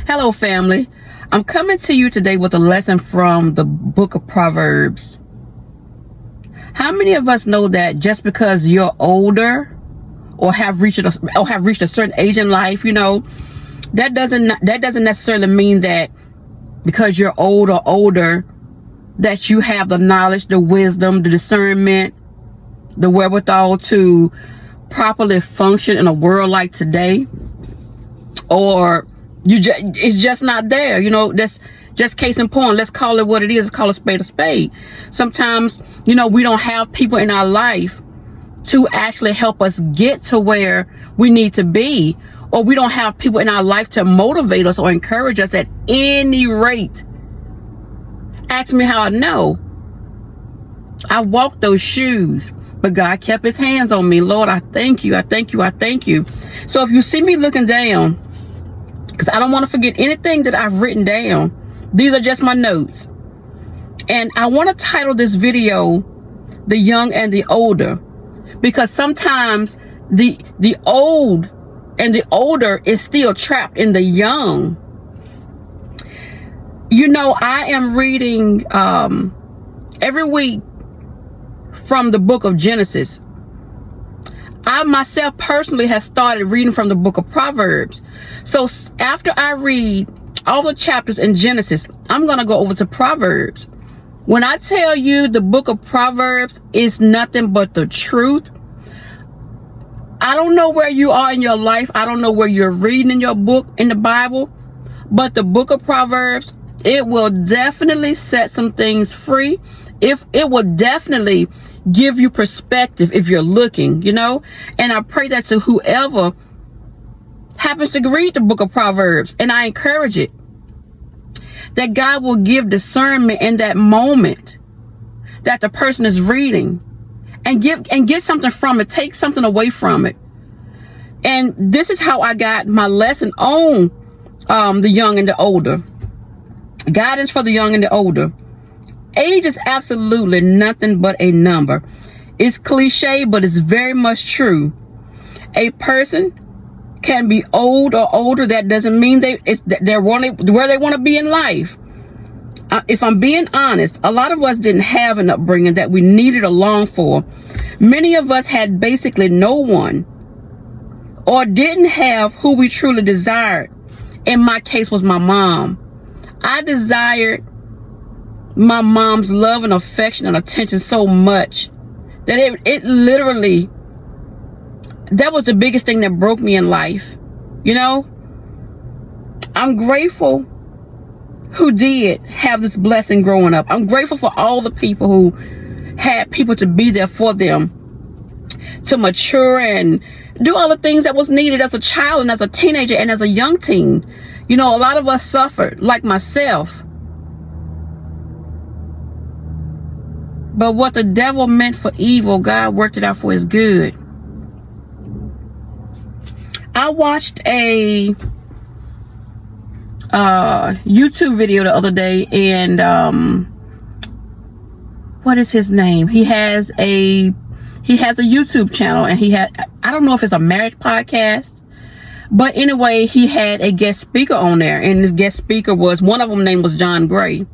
Hello, family. I'm coming to you today with a lesson from the book of Proverbs. How many of us know that just because you're older or have reached a certain age in life, that doesn't necessarily mean that because you're old or older that you have the knowledge, the wisdom, the discernment, the wherewithal to properly function in a world like today, or it's just not there. That's just case in point. Let's call it what it is. Call a spade a spade. Sometimes, we don't have people in our life to actually help us get to where we need to be, or we don't have people in our life to motivate us or encourage us at any rate. Ask me how I know. I walked those shoes, but God kept his hands on me. Lord, I thank you. I thank you. I thank you. So if you see me looking down, because I don't want to forget anything that I've written down. These are just my notes. And I want to title this video, The Young and the Older, because sometimes the old and the older is still trapped in the young. I am reading every week from the book of Genesis. I myself personally have started reading from the book of Proverbs. So after I read all the chapters in Genesis, I'm going to go over to Proverbs. When I tell you the book of Proverbs is nothing but the truth, I don't know where you are in your life. I don't know where you're reading in your book, in the Bible, but the book of Proverbs, it will definitely set some things free. If it will definitely give you perspective if you're looking, and I pray that to whoever happens to read the book of Proverbs, and I encourage it, that God will give discernment in that moment that the person is reading, and get something from it, take something away from it. And this is how I got my lesson on the young and the older. Guidance for the young and the older. Age is absolutely nothing but a number. It's cliche, but it's very much true. A person can be old or older. That doesn't mean they're where they want to be in life. If I'm being honest, a lot of us didn't have an upbringing that we needed or longed for. Many of us had basically no one, or didn't have who we truly desired. In my case was my mom. I desired my mom's love and affection and attention so much that it literally, that was the biggest thing that broke me in life. I'm grateful who did have this blessing growing up. I'm grateful for all the people who had people to be there for them, to mature and do all the things that was needed as a child and as a teenager and as a young teen. A lot of us suffered, like myself. But what the devil meant for evil, God worked it out for his good. I watched a YouTube video the other day, and what is his name? He has a YouTube channel, and I don't know if it's a marriage podcast, but anyway, he had a guest speaker on there, and this guest speaker one of them name was John Gray.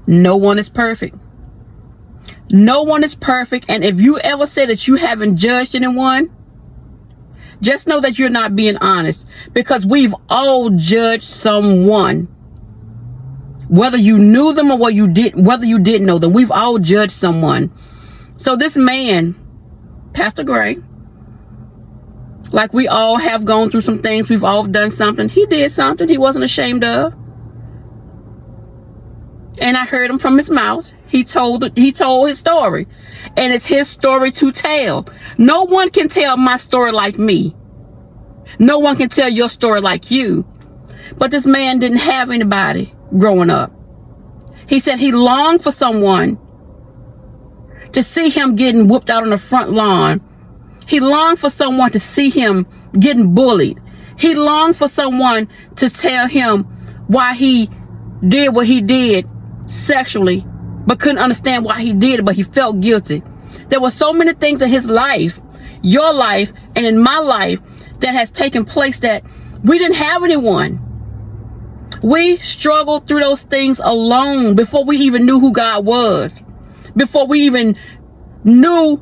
No one is perfect. No one is perfect. And if you ever say that you haven't judged anyone, just know that you're not being honest, because we've all judged someone. Whether you knew them or whether you didn't know them, we've all judged someone. So this man, Pastor Gray, like we all have gone through some things. We've all done something. He did something he wasn't ashamed of. And I heard him from his mouth. He told his story, and it's his story to tell. No one can tell my story like me. No one can tell your story like you. But this man didn't have anybody growing up. He said he longed for someone to see him getting whooped out on the front lawn. He longed for someone to see him getting bullied. He longed for someone to tell him why he did what he did sexually, but couldn't understand why he did it, but he felt guilty. There were so many things in his life, your life, and in my life that has taken place that we didn't have anyone. We struggled through those things alone before we even knew who God was. Before we even knew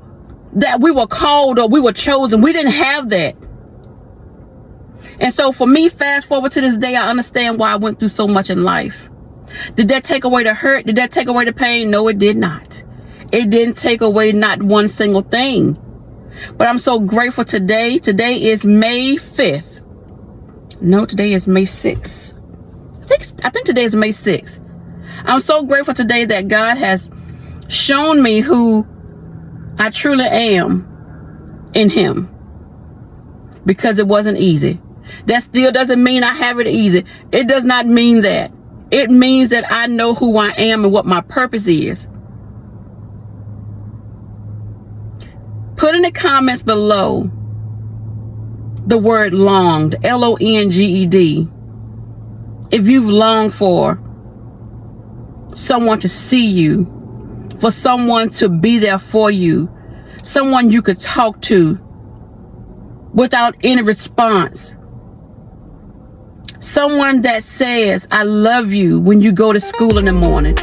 that we were called or we were chosen. We didn't have that. And so for me, fast forward to this day, I understand why I went through so much in life. Did that take away the hurt? Did that take away the pain? No, it did not. It didn't take away not one single thing. But I'm so grateful today. Today is May 5th. No, today is May 6th. I think today is May 6th. I'm so grateful today that God has shown me who I truly am in Him. Because it wasn't easy. That still doesn't mean I have it easy. It does not mean that. It means that I know who I am and what my purpose is. Put in the comments below the word longed, L-O-N-G-E-D. If you've longed for someone to see you, for someone to be there for you, someone you could talk to without any response, someone that says, I love you when you go to school in the morning,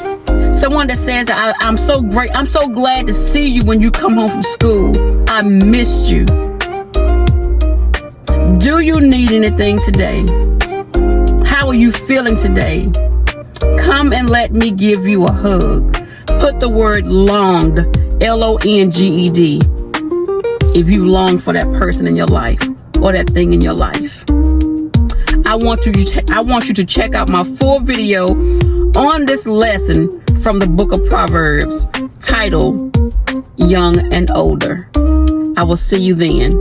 someone that says, I'm so glad to see you when you come home from school, I missed you. Do you need anything today? How are you feeling today? Come and let me give you a hug. Put the word longed, L-O-N-G-E-D, if you long for that person in your life or that thing in your life. I want you to check out my full video on this lesson from the book of Proverbs titled Young and Older. I will see you then.